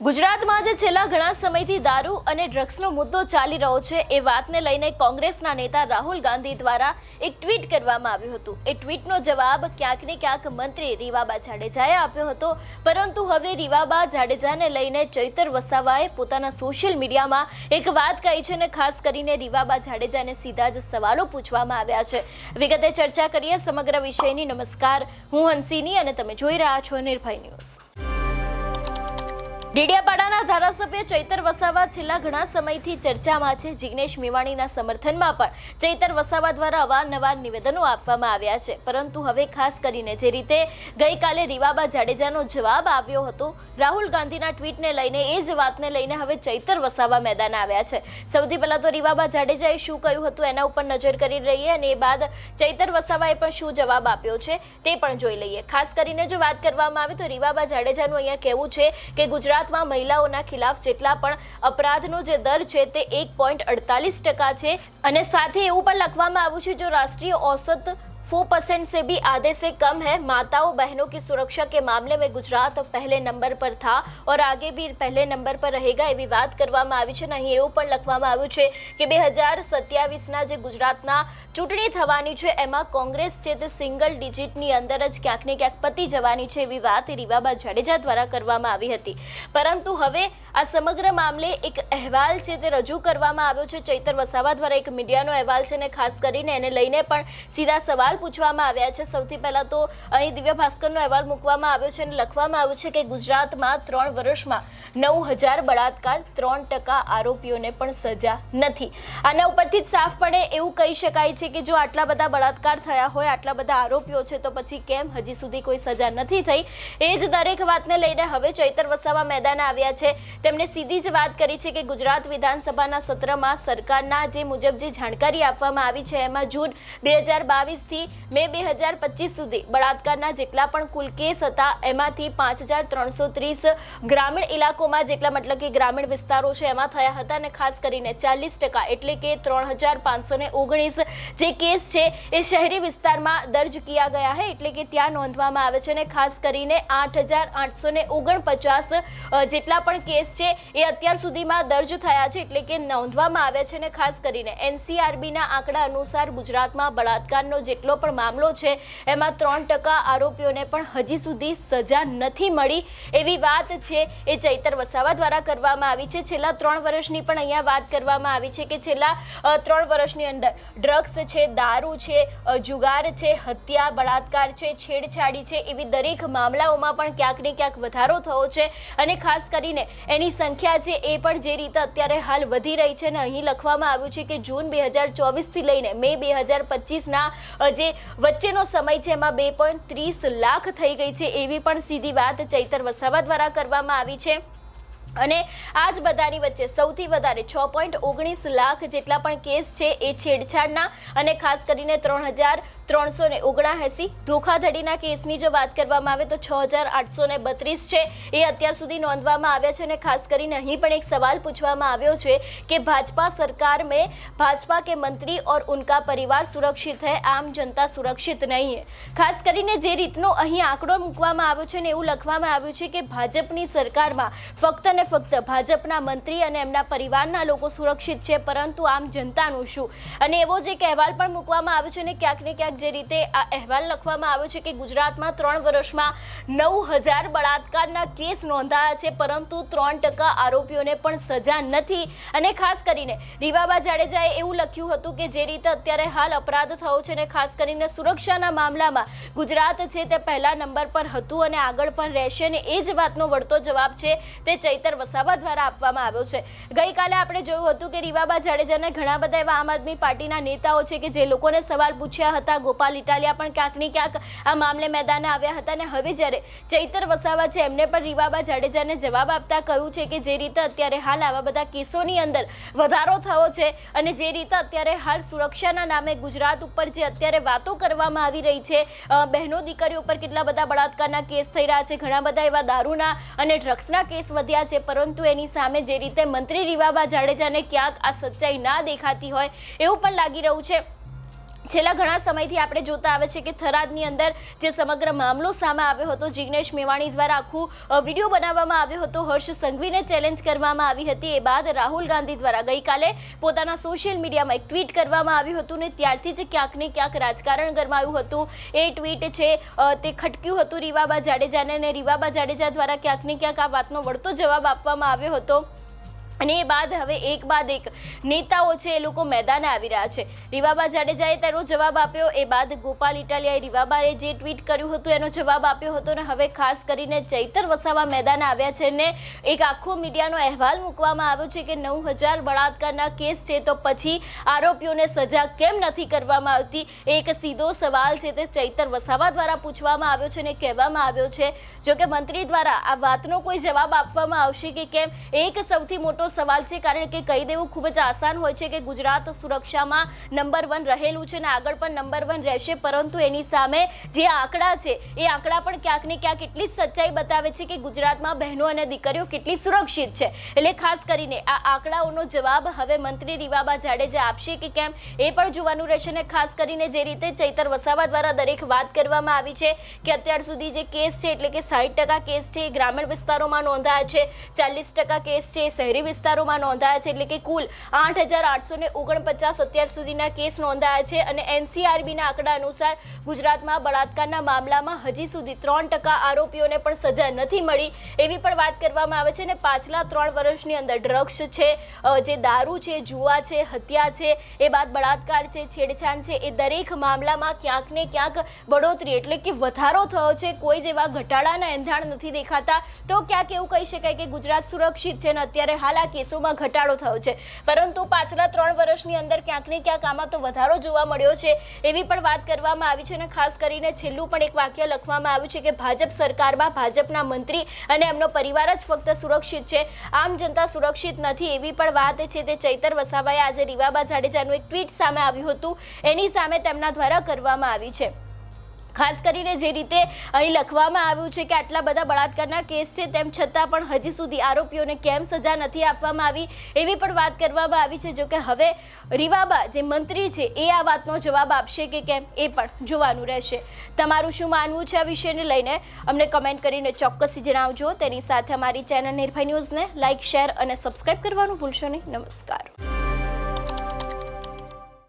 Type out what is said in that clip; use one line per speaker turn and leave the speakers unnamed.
ગુજરાતમાં જે છેલ્લા ઘણા સમયથી દારૂ અને ડ્રગ્સનો મુદ્દો ચાલી રહ્યો છે એ વાતને લઈને કોંગ્રેસના નેતા રાહુલ ગાંધી દ્વારા એક ટ્વીટ કરવામાં આવ્યું હતું। એ ટ્વીટનો જવાબ ક્યાંક ને ક્યાંક મંત્રી રીવાબા જાડેજાએ આપ્યો હતો, પરંતુ હવે રીવાબા જાડેજાને લઈને ચૈતર વસાવાએ પોતાના સોશિયલ મીડિયામાં એક વાત કહી છે અને ખાસ કરીને રીવાબા જાડેજાને સીધા જ સવાલો પૂછવામાં આવ્યા છે। વિગતે ચર્ચા કરીએ સમગ્ર વિષયની। નમસ્કાર, હું હંસિની અને તમે જોઈ રહ્યા છો નિર્ભય ન્યૂઝ। ડેડિયાપાડાના ધારાસભ્ય ચૈતર વસાવા છેલ્લા ઘણા સમયથી ચર્ચામાં છે। જિગ્નેશ મેવાણીના સમર્થનમાં પણ ચૈતર વસાવા દ્વારા અવારનવાર નિવેદનો આપવામાં આવ્યા છે, પરંતુ હવે ખાસ કરીને જે રીતે ગઈકાલે રીવાબા જાડેજાનો જવાબ આવ્યો હતો રાહુલ ગાંધીના ટ્વીટને લઈને, એ જ વાતને લઈને હવે ચૈતર વસાવા મેદાન આવ્યા છે। સૌથી પહેલા તો રીવાબા જાડેજાએ શું કહ્યું હતું એના ઉપર નજર કરી રહીએ અને એ બાદ ચૈતર વસાવાએ પણ શું જવાબ આપ્યો છે તે પણ જોઈ લઈએ। ખાસ કરીને જો વાત કરવામાં આવે તો રીવાબા જાડેજાનું અહીંયા કહેવું છે કે ગુજરાતમાં મહિલાઓના ખિલાફ જેટલા પણ અપરાધનો જે દર છે તે 1.48% છે અને સાથે એવું પણ લખવામાં આવ્યું છે જો રાષ્ટ્રીય औसत 4% से भी आधे से कम है। माताओं बहनों की सुरक्षा के मामले में गुजरात पहले नंबर पर था और आगे भी पहले नंबर पर रहेगा એવી વાત કરવામાં આવી છે। અહીં એવું પણ લખવામાં આવ્યું છે કે 2027ના જે ગુજરાતના ચૂંટણી થવાની છે એમાં કોંગ્રેસ છે તે સિંગલ ડિજિટની અંદર જ ક્યાંક ને ક્યાંક પતી જવાની છે એવી વાત રીવાબા જાડેજા દ્વારા કરવામાં આવી હતી, પરંતુ હવે આ સમગ્ર મામલે એક અહેવાલ છે તે રજૂ કરવામાં આવ્યો છે ચૈતર વસાવા દ્વારા। એક મીડિયાનો અહેવાલ છે અને ખાસ કરીને એને લઈને પણ સીધા સવાલ પૂછવામાં આવ્યા છે। સૌથી પહેલા તો અહીં દિવ્ય ભાસ્કરનો અહેવાલ મૂકવામાં આવ્યો છે અને લખવામાં આવ્યું છે કે ગુજરાતમાં 3 વર્ષમાં 9000 બળાત્કાર, 3% આરોપીઓને પણ સજા નથી। આના ઉપરથી જ સાફપણે એવું કહી શકાય છે કે જો આટલા બધા બળાત્કાર થયા હોય, આટલા બધા આરોપીઓ છે, તો પછી કેમ હજી સુધી કોઈ સજા નથી થઈ? એ જ દરેક વાતને લઈને હવે ચૈતર વસાવા મેદાને આવ્યા છે। તેમણે સીધી જ વાત કરી છે કે ગુજરાત વિધાનસભાના સત્રમાં સરકારના જે મુજબ જે જાણકારી આપવામાં આવી છે એમાં જૂન 2022થી મે 2025 સુધી બળાત્કારના જેટલા પણ કુલ કેસ હતા એમાંથી 5330 ગ્રામીણ ઇલાકોમાં જેટલા મતલબ કે ગ્રામીણ વિસ્તારો છે એમાં થયા હતા અને ખાસ કરીને 40% એટલે કે 3519 જે કેસ છે એ શહેરી વિસ્તારમાં દર્જ કિયા ગયા है, એટલે કે ત્યાં નોંધવામાં આવે છે અને ખાસ કરીને 8849 જેટલા પણ કેસ છે એ અત્યાર સુધીમાં દર્જ થયા છે, એટલે કે નોંધવામાં આવ્યા છે અને ખાસ કરીને NCRBના આંકડા અનુસાર ગુજરાતમાં બળાત્કારનો જેટલો પણ મામલો છે એમાં 3% આરોપીઓને પણ હજી સુધી સજા નથી મળી એવી વાત છે એ ચૈતર વસાવા દ્વારા કરવામાં આવી છે। છેલ્લા 3 વર્ષની પણ અહીંયા વાત કરવામાં આવી છે કે છેલ્લા 3 વર્ષની અંદર ડ્રગ્સ છે, દારૂ છે, જુગાર છે, હત્યા, બળાત્કાર છે, છેડછાડી છે, એવી દરેક મામલાઓમાં પણ ક્યાંક ને ક્યાંક વધારો થયો છે અને ખાસ કરીને એની સંખ્યા છે એ પણ જે રીતે અત્યારે હાલ વધી રહી છે અને અહીં લખવામાં આવ્યું છે કે જૂન 2024થી લઈને મે 2025ના જે વચ્ચેનો સમય છે એમાં 2.30 લાખ થઈ ગઈ છે એવી પણ સીધી વાત ચૈતર વસાવા દ્વારા કરવામાં આવી છે। અને આ જ બધાની વચ્ચે સૌથી વધારે 6.19 લાખ જેટલા પણ કેસ છે એ છેડછાડના અને ખાસ કરીને 3379 ધોખાધડીના કેસની જો વાત કરવામાં આવે તો 6832 છે એ અત્યાર સુધી નોંધવામાં આવ્યા છે અને ખાસ કરીને અહીં પણ એક સવાલ પૂછવામાં આવ્યો છે કે ભાજપા સરકાર में भाजपा के मंत्री और उनका परिवार सुरक्षित है, आम जनता सुरक्षित नहीं है। ખાસ કરીને જે રીતનો અહીં આંકડો મૂકવામાં આવ્યો છે ને એવું લખવામાં આવ્યું છે કે ભાજપની સરકારમાં ફક્ત ને ફક્ત ભાજપના મંત્રી અને એમના પરિવારના લોકો સુરક્ષિત છે, પરંતુ આમ જનતાનું શું? અને એવો જ એક અહેવાલ પણ મૂકવામાં આવ્યો છે અને ક્યાંક ને ક્યાંક જે રીતે આ અહેવાલ લખવામાં આવ્યો છે કે ગુજરાતમાં 3 વર્ષમાં 9000 બળાત્કારના કેસ નોંધાયા છે, પરંતુ 3% આરોપીઓને પણ સજા નથી। અને ખાસ કરીને રીવાબા જાડેજાએ એવું લખ્યું હતું કે જે રીતે અત્યારે હાલ અપરાધ થયો છે અને ખાસ કરીને સુરક્ષાના મામલામાં ગુજરાત છે તે પહેલા નંબર પર હતું અને આગળ પણ રહેશે અને એ જ વાતનો વળતો જવાબ છે તે ચૈતર વસાવા દ્વારા આપવામાં આવ્યો છે। ગઈકાલે આપણે જોયું હતું કે રીવાબા જાડેજાને ઘણા બધા એવા આમ આદમી પાર્ટીના નેતાઓ છે કે જે લોકોને સવાલ પૂછ્યા હતા, ગોપાલ ઇટાલિયા પણ ક્યાંક ને ક્યાંક આ મામલે મેદાને આવ્યા હતા અને હવે જ્યારે ચૈતર વસાવા છે એમને પણ રીવાબા જાડેજાને જવાબ આપતા કહ્યું છે કે જે રીતે અત્યારે હાલ આવા બધા કેસોની અંદર વધારો થયો છે અને જે રીતે અત્યારે હાલ સુરક્ષાના નામે ગુજરાત ઉપર જે અત્યારે વાતો કરવામાં આવી રહી છે, બહેનો દીકરીઓ ઉપર કેટલા બધા બળાત્કારના કેસ થઈ રહ્યા છે, ઘણા બધા એવા દારૂના અને ડ્રગ્સના કેસ વધ્યા છે, પરંતુ એની સામે જે રીતે મંત્રી રીવાબા જાડેજાને ક્યાંક આ સચ્ચાઈ ના દેખાતી હોય એવું પણ લાગી રહ્યું છે। છેલ્લા ઘણા સમયથી આપણે જોતા આવે છે કે થરાદની અંદર જે સમગ્ર મામલો સામે આવ્યો હતો, જિગ્નેશ મેવાણી દ્વારા આખું વિડીયો બનાવવામાં આવ્યો હતો, હર્ષ સંઘવીને ચેલેન્જ કરવામાં આવી હતી. એ બાદ રાહુલ ગાંધી દ્વારા ગઈકાલે પોતાના સોશિયલ મીડિયામાં એક ટ્વીટ કરવામાં આવ્યું હતું ને ત્યારથી જ ક્યાંક ને ક્યાંક રાજકારણ ગરમાયું હતું. એ ટ્વીટ છે તે ખટક્યું હતું રીવાબા જાડેજાને, અને રીવાબા જાડેજા દ્વારા ક્યાંક ને ક્યાંક આ વાતનો વળતો જવાબ આપવામાં આવ્યો હતો. અને એ બાદ હવે એક બાદ એક નેતાઓ છે એ લોકો મેદાને આવી રહ્યા છે. રીવાબા જાડેજાએ તેનો જવાબ આપ્યો, એ બાદ ગોપાલ ઇટાલિયાએ રીવાબાએ જે ટ્વીટ કર્યું હતું એનો જવાબ આપ્યો હતો, અને હવે ખાસ કરીને ચૈતર વસાવા મેદાને આવ્યા છે ને એક આખો મીડિયાનો અહેવાલ મૂકવામાં આવ્યો છે કે 9000 બળાત્કારના કેસ છે તો પછી આરોપીઓને સજા કેમ નથી કરવામાં આવતી. એક સીધો સવાલ છે તે ચૈતર વસાવા દ્વારા પૂછવામાં આવ્યો છે અને કહેવામાં આવ્યો છે. જોકે મંત્રી દ્વારા આ વાતનો કોઈ જવાબ આપવામાં આવશે કે કેમ, એક સૌથી મોટો સવાલ છે. કારણ કે કહી દેવું ખૂબ જ આસાન હોય છે કે ગુજરાત સુરક્ષામાં નંબર 1 રહેલું છે અને આગળ પણ નંબર 1 રહેશે, પરંતુ એની સામે જે આંકડા છે એ આંકડા પણ ક્યાંક ને ક્યાંક એટલી જ સચ્ચાઈ બતાવે છે કે ગુજરાતમાં બહેનો અને દીકરીઓ કેટલી સુરક્ષિત છે. એટલે ખાસ કરીને આ આંકડાઓનો જવાબ હવે મંત્રી રીવાબા જાડેજા આપશે કે કેમ એ પણ જોવાનું રહેશે. અને ખાસ કરીને જે રીતે ચૈતર વસાવા દ્વારા દરેક વાત કરવામાં આવી છે કે અત્યાર સુધી જે કેસ છે એટલે કે 60% કેસ છે એ ગ્રામીણ વિસ્તારોમાં નોંધાયા છે, 40% કેસ છે એ શહેરી વિસ્તારોમાં નોંધાયા છે, એટલે કે કુલ 8849 અત્યાર સુધીના કેસ નોંધાયા છે. અને NCRBના આંકડા અનુસાર ગુજરાતમાં બળાત્કારના મામલામાં હજી સુધી 3% આરોપીઓને પણ સજા નથી મળી એવી પણ વાત કરવામાં આવે છે. અને પાછલા 3 વર્ષની અંદર ડ્રગ્સ છે, જે દારૂ છે, જુઆ છે, હત્યા છે, એ બાદ બળાત્કાર છે, છેડછાડ છે, એ દરેક મામલામાં ક્યાંક ને ક્યાંક બઢોતરી એટલે કે વધારો થયો છે. કોઈ જેવા ઘટાડાના એંધાણ નથી દેખાતા. તો ક્યાંક એવું કહી શકાય કે ગુજરાત સુરક્ષિત છે અને અત્યારે હાલ આ કેસોમાં ઘટાડો થયો છે, પરંતુ પાછલા 3 વર્ષની અંદર ક્યાંક ને ક્યાંક આમાં તો વધારો જોવા મળ્યો છે એવી પણ વાત કરવામાં આવી છે. અને ખાસ કરીને છેલ્લું પણ એક વાક્ય લખવામાં આવ્યું છે કે ભાજપ સરકારમાં ભાજપના મંત્રી અને એમનો પરિવાર જ ફક્ત સુરક્ષિત છે, આમ જનતા સુરક્ષિત નથી એવી પણ વાત છે તે ચૈતર વસાવાએ આજે રીવાબા જાડેજાનું એક ટ્વીટ સામે આવ્યું હતું એની સામે તેમના દ્વારા કરવામાં આવી છે. ખાસ કરીને જે રીતે અહીં લખવામાં આવ્યું છે કે આટલા બધા બળાત્કારના કેસ છે તેમ છતાં પણ હજી સુધી આરોપીઓને કેમ સજા નથી આપવામાં આવી એવી પણ વાત કરવામાં આવી છે. જો કે હવે રીવાબા જે મંત્રી છે એ આ વાતનો જવાબ આપશે કે કેમ એ પણ જોવાનું રહેશે. તમારું શું માનવું છે આ વિષયને લઈને અમને કમેન્ટ કરીને ચોક્કસથી જણાવજો. તેની સાથે અમારી ચેનલ નિર્ભય ન્યૂઝને લાઇક, શેર અને સબસ્ક્રાઇબ કરવાનું ભૂલશો નહીં. નમસ્કાર.